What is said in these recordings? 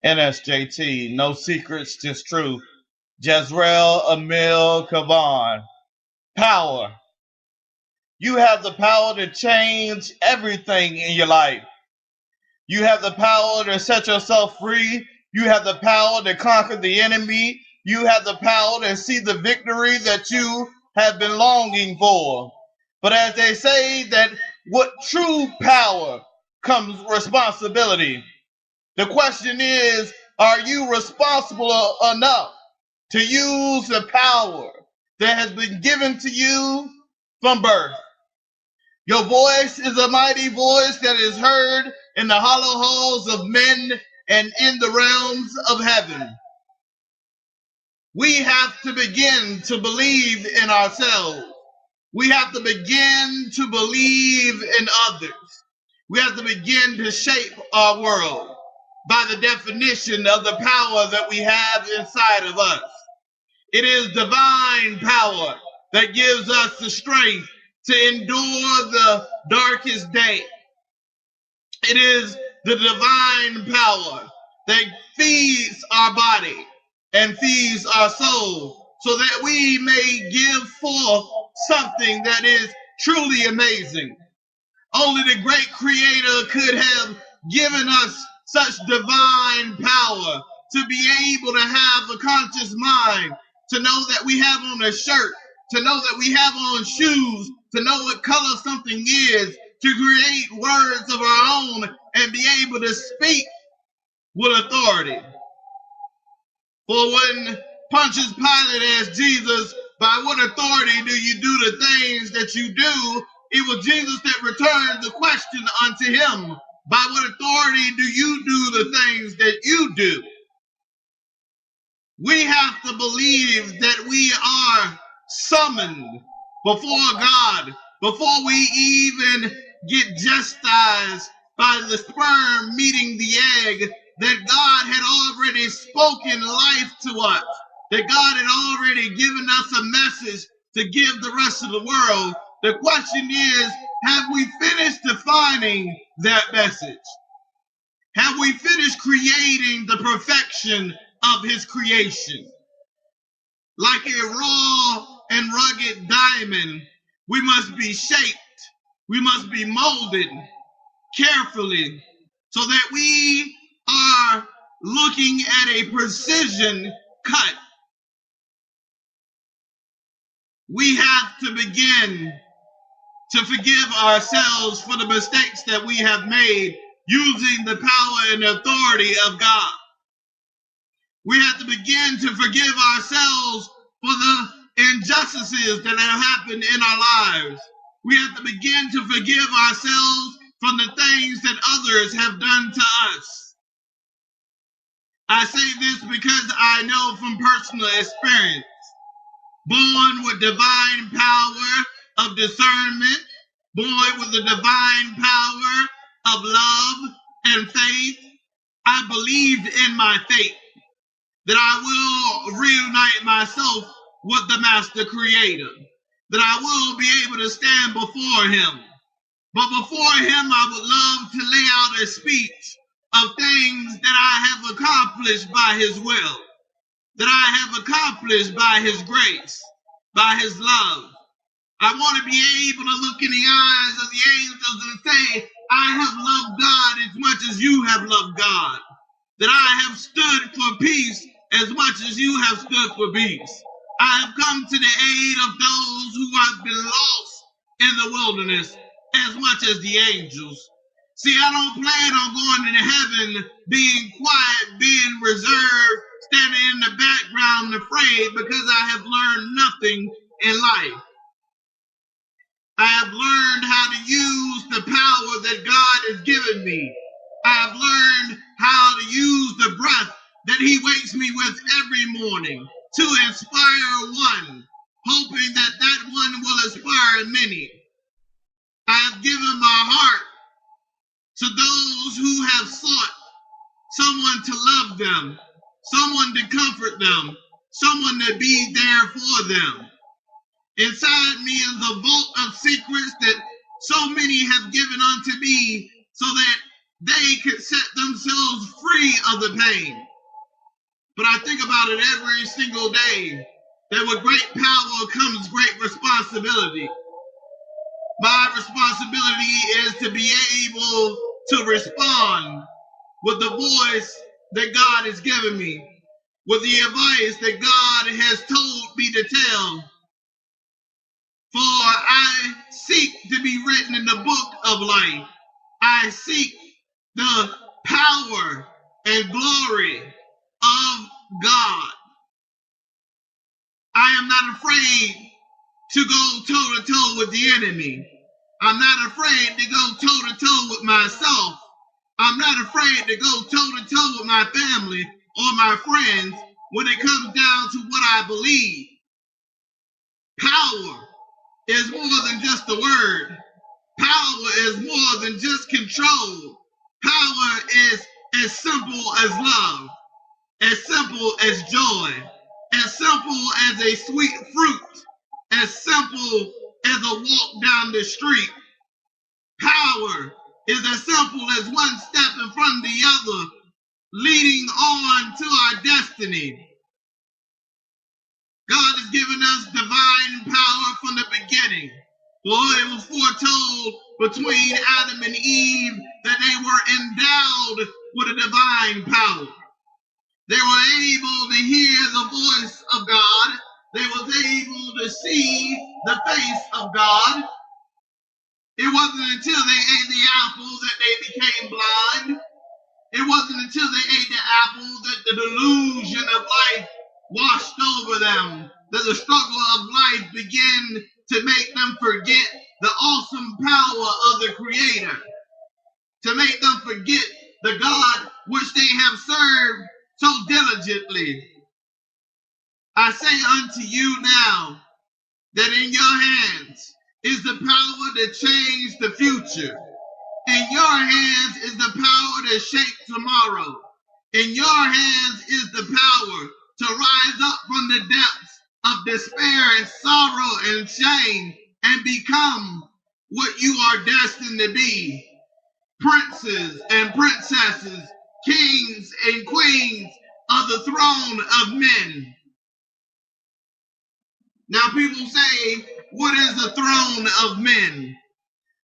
NSJT, no secrets, just truth. Jezreel Emil Kavan. Power. You have the power to change everything in your life. You have the power to set yourself free. You have the power to conquer the enemy. You have the power to see the victory that you have been longing for. But as they say that with true power comes responsibility. The question is, are you responsible enough to use the power that has been given to you from birth? Your voice is a mighty voice that is heard in the hollow halls of men and in the realms of heaven. We have to begin to believe in ourselves. We have to begin to believe in others. We have to begin to shape our world by the definition of the power that we have inside of us. It is divine power that gives us the strength to endure the darkest day. It is the divine power that feeds our body and feeds our soul so that we may give forth something that is truly amazing. Only the great Creator could have given us such divine power to be able to have a conscious mind, to know that we have on a shirt, to know that we have on shoes, to know what color something is, to create words of our own and be able to speak with authority. For when Pontius Pilate asked Jesus, by what authority do you do the things that you do? It was Jesus that returned the question unto him. By what authority do you do the things that you do? We have to believe that we are summoned before God before we even get chastised by the sperm meeting the egg, that God had already spoken life to us, that God had already given us a message to give the rest of the world. The question is, have we finished defining that message? Have we finished creating the perfection of his creation? Like a raw and rugged diamond, we must be shaped, we must be molded carefully so that we are looking at a precision cut. We have to begin to forgive ourselves for the mistakes that we have made using the power and authority of God. We have to begin to forgive ourselves for the injustices that have happened in our lives. We have to begin to forgive ourselves from the things that others have done to us. I say this because I know from personal experience. Born with divine power of discernment, born with the divine power of love and faith, I believed in my faith that I will reunite myself with the Master Creator, that I will be able to stand before him. But before him, I would love to lay out a speech of things that I have accomplished by his will, that I have accomplished by his grace, by his love. I want to be able to look in the eyes of the angels and say, I have loved God as much as you have loved God, that I have stood for peace as much as you have stood for peace. I have come to the aid of those who have been lost in the wilderness as much as the angels. See, I don't plan on going into heaven being quiet, being reserved, standing in the background afraid because I have learned nothing in life. I have learned how to use the power that God has given me. I have learned how to use the breath that he wakes me with every morning to inspire one, hoping that that one will inspire many. I have given my heart to those who have sought someone to love them, someone to comfort them, someone to be there for them. Inside me is a vault of secrets that so many have given unto me so that they could set themselves free of the pain. But I think about it every single day, that with great power comes great responsibility. My responsibility is to be able to respond with the voice that God has given me, with the advice that God has told me to tell. For I seek to be written in the book of life. I seek the power and glory of God. I am not afraid to go toe-to-toe with the enemy. I'm not afraid to go toe-to-toe with myself. I'm not afraid to go toe-to-toe with my family or my friends when it comes down to what I believe. Power is more than just a word. Power is more than just control. Power is as simple as love, as simple as joy, as simple as a sweet fruit, as simple as a walk down the street. Power is as simple as one step in front of the other, leading on to our destiny. God has given us divine power from the beginning. For it was foretold between Adam and Eve that they were endowed with a divine power. They were able to hear the voice of God. They were able to see the face of God. It wasn't until they ate the apple that they became blind. It wasn't until they ate the apple that the delusion of life washed over them, that the struggle of life began to make them forget the awesome power of the Creator, to make them forget the God which they have served so diligently. I say unto you now that in your hands is the power to change the future. In your hands is the power to shape tomorrow. In your hands is the power to rise up from the depths of despair and sorrow and shame and become what you are destined to be. Princes and princesses, kings and queens of the throne of men. Now people say, what is the throne of men?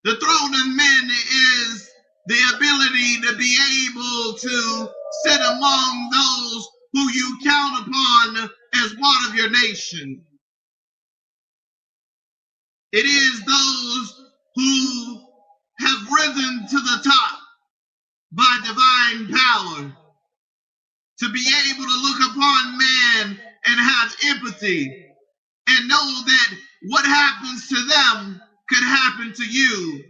The throne of men is the ability to be able to sit among those who you count upon as part of your nation. It is those who have risen to the top by divine power, to be able to look upon man and have empathy and know that what happens to them could happen to you.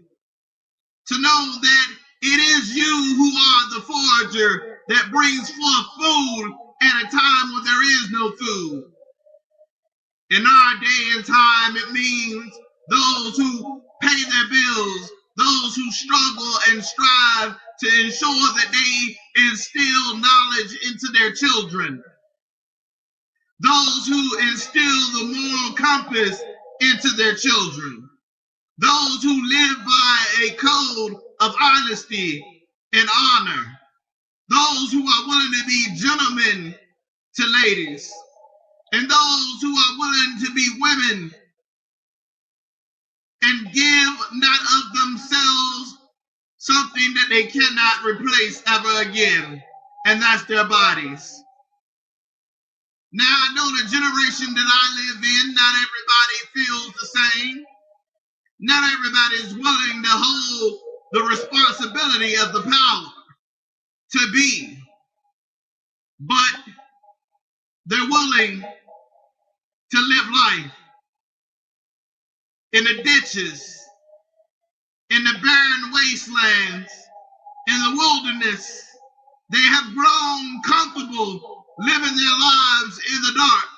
To know that it is you who are the forager that brings forth food at a time when there is no food. In our day and time, it means those who pay their bills, those who struggle and strive to ensure that they instill knowledge into their children. Those who instill the moral compass into their children. Those who live by a code of honesty and honor. Those who are willing to be gentlemen to ladies. And those who are willing to be women and give not of themselves something that they cannot replace ever again, and that's their bodies. Now, I know the generation that I live in, not everybody feels the same. Not everybody is willing to hold the responsibility of the power to be, but they're willing to live life in the ditches, in the barren wastelands, in the wilderness. They have grown comfortable living their lives in the dark,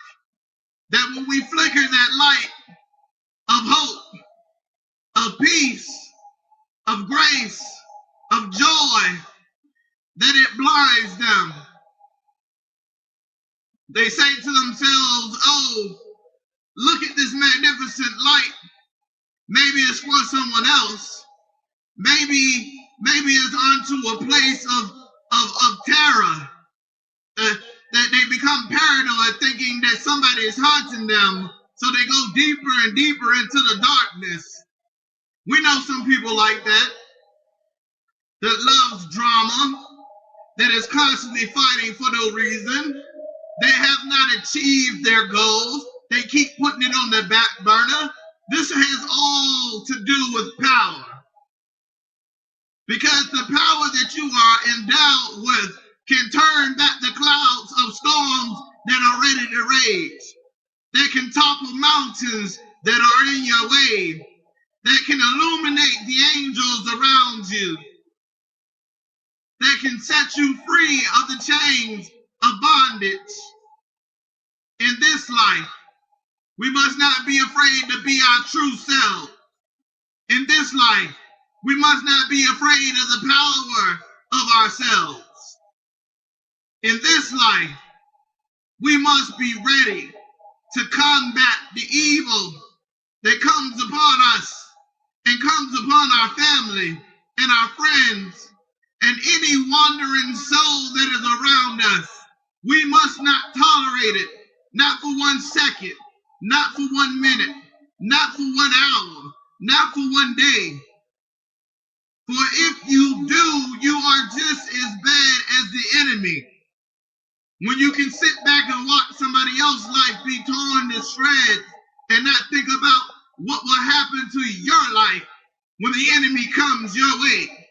that when we flicker that light of hope, of peace, of grace, of joy, that it blinds them. They say to themselves, oh, look at this magnificent light. Maybe it's for someone else. Maybe maybe it's onto a place of terror. That they become paranoid, thinking that somebody is haunting them, so they go deeper and deeper into the darkness. We know some people like that loves drama, that is constantly fighting for no reason. They have not achieved their goals. They keep putting it on the back burner. This has all to do with power. Because the power that you are endowed with can turn back the clouds of storms that are ready to rage. They can topple mountains that are in your way. They can illuminate the angels around you. They can set you free of the chains of bondage. In this life, we must not be afraid to be our true self. In this life, we must not be afraid of the power of ourselves. In this life, we must be ready to combat the evil that comes upon us and comes upon our family and our friends and any wandering soul that is around us. We must not tolerate it, not for 1 second, not for 1 minute, not for 1 hour, not for 1 day. For if you do, you are just as bad as the enemy. When you can sit back and watch somebody else's life be torn to shreds and not think about what will happen to your life when the enemy comes your way.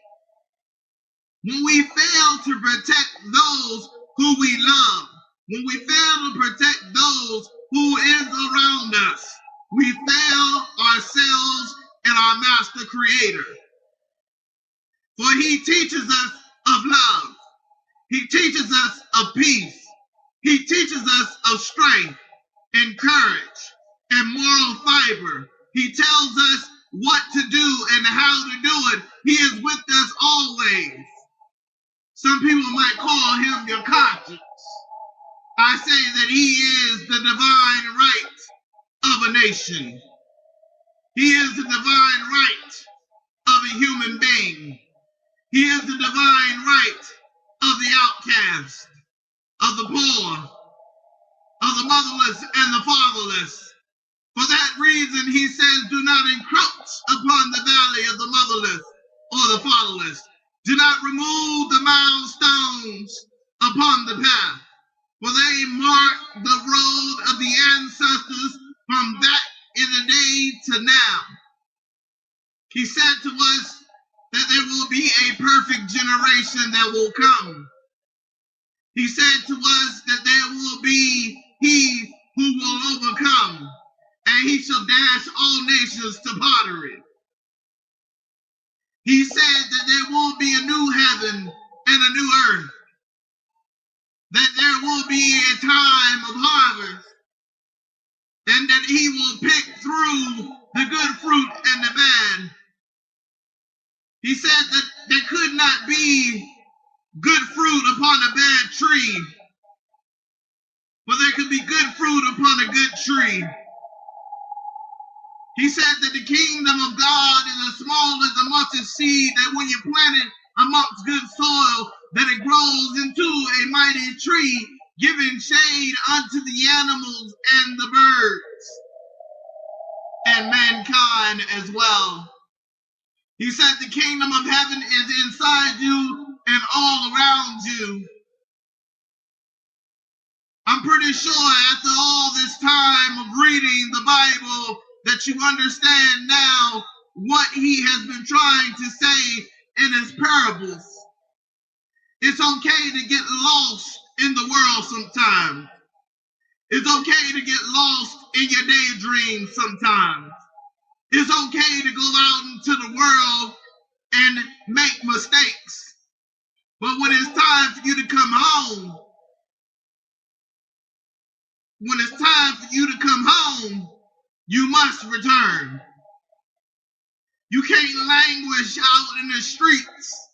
When we fail to protect those who we love, when we fail to protect those who is around us, we fail ourselves and our master creator. For he teaches us of love. He teaches us of peace. He teaches us of strength and courage and moral fiber. He tells us what to do and how to do it. He is with us always. Some people might call him your conscience. I say that he is the divine right of a nation. He is the divine right of a human being. He is the divine right of the outcast, of the poor, of the motherless and the fatherless. For that reason, he says, do not encroach upon the valley of the motherless or the fatherless. Do not remove the milestones upon the path, for they mark the road of the ancestors from back in the day to now. He said to us that there will be a perfect generation that will come. He said to us that there will be he who will overcome, and he shall dash all nations to pottery. He said that there will be a new heaven and a new earth, that there will be a time of harvest, and that he will pick through the good fruit and the bad. He said that there could not be good fruit upon a bad tree, but there could be good fruit upon a good tree. He said that the kingdom of God is as small as a mustard seed, that when you plant it amongst good soil, that it grows into a mighty tree, giving shade unto the animals and the birds, and mankind as well. He said the kingdom of heaven is inside you and all around you. I'm pretty sure after all this time of reading the Bible that you understand now what he has been trying to say in his parables. It's okay to get lost in the world sometimes. It's okay to get lost in your daydreams sometimes. It's okay to go out into the world and make mistakes. But when it's time for you to come home, you must return. You can't languish out in the streets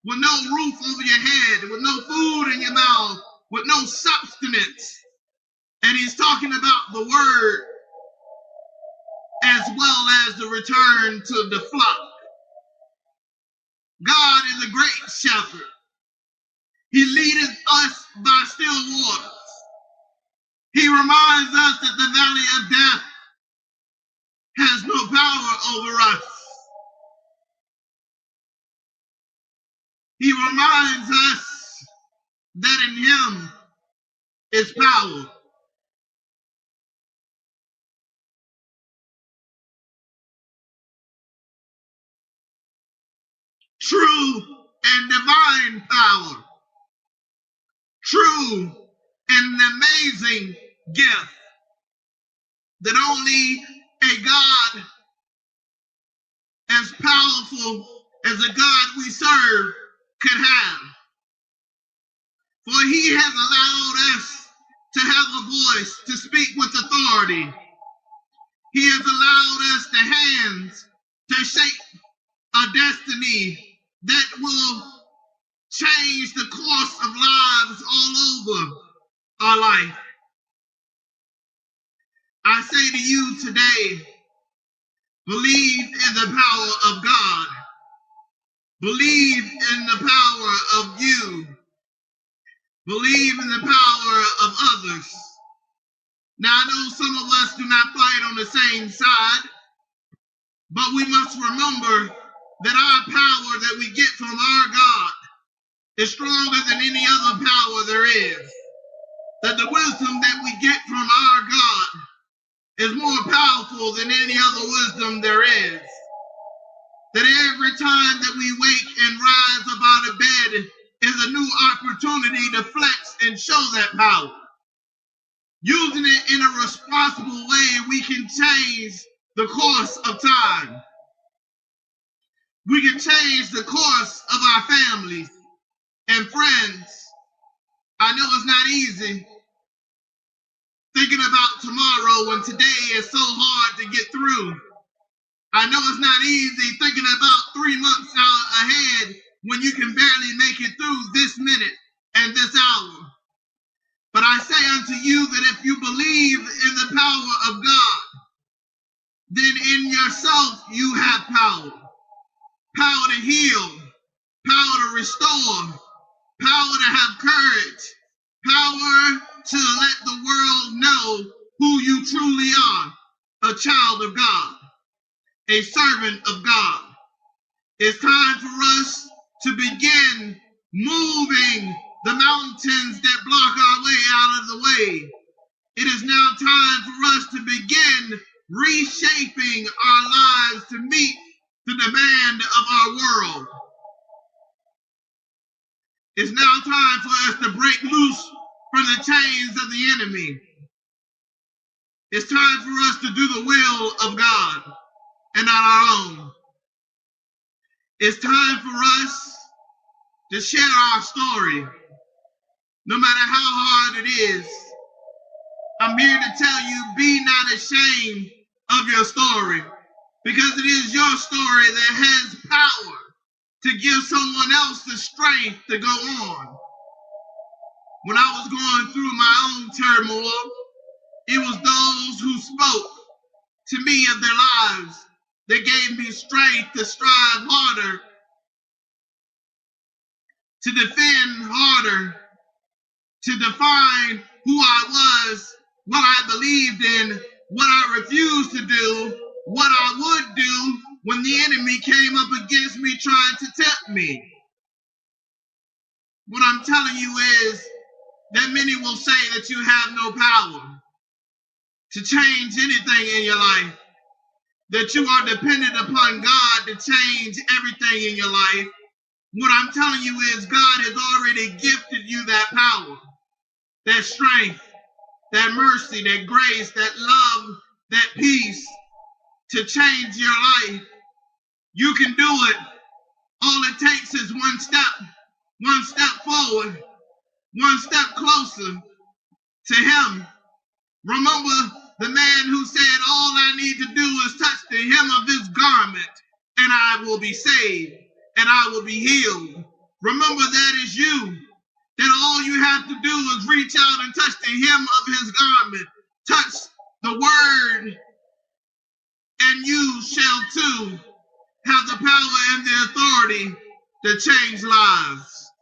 with no roof over your head, with no food in your mouth, with no substance. And he's talking about the word as well as the return to the flock. God is a great shepherd. He leadeth us by still waters. He reminds us that the valley of death has no power over us. He reminds us that in him is power. True and divine power. True and amazing gift that only a God as powerful as the God we serve could have. For he has allowed us to have a voice to speak with authority. He has allowed us the hands to shape a destiny that will change the course of lives all over our life. I say to you today, believe in the power of God. Believe in the power of you. Believe in the power of others. Now, I know some of us do not fight on the same side, but we must remember that our power that we get from our God is stronger than any other power there is. That the wisdom that we get from our God is more powerful than any other wisdom there is. That every time that we wake and rise up out of bed is a new opportunity to flex and show that power. Using it in a responsible way, we can change the course of time. We can change the course of our families and friends. I know it's not easy thinking about tomorrow when today is so hard to get through. I know it's not easy thinking about 3 months out ahead when you can barely make it through this minute and this hour. But I say unto you that if you believe in the power of God, then in yourself you have power. Power to heal, power to restore, power to have courage, power to let the world know who you truly are, a child of God, a servant of God. It's time for us to begin moving the mountains that block our way out of the way. It is now time for us to begin reshaping our lives to meet the demand of our world. It's now time for us to break loose from the chains of the enemy. It's time for us to do the will of God and not our own. It's time for us to share our story, no matter how hard it is. I'm here to tell you, be not ashamed of your story, because it is your story that has power to give someone else the strength to go on. When I was going through my own turmoil, it was those who spoke to me of their lives that gave me strength to strive harder, to defend harder, to define who I was, what I believed in, what I refused to do, what I would do when the enemy came up against me trying to tempt me. What I'm telling you is that many will say that you have no power to change anything in your life, that you are dependent upon God to change everything in your life. What I'm telling you is God has already gifted you that power, that strength, that mercy, that grace, that love, that peace to change your life. You can do it. All it takes is one step forward, one step closer to him. Remember the man who said, all I need to do is touch the hem of his garment and I will be saved and I will be healed. Remember that is you. That all you have to do is reach out and touch the hem of his garment. Touch the word and you shall too have the power and the authority to change lives.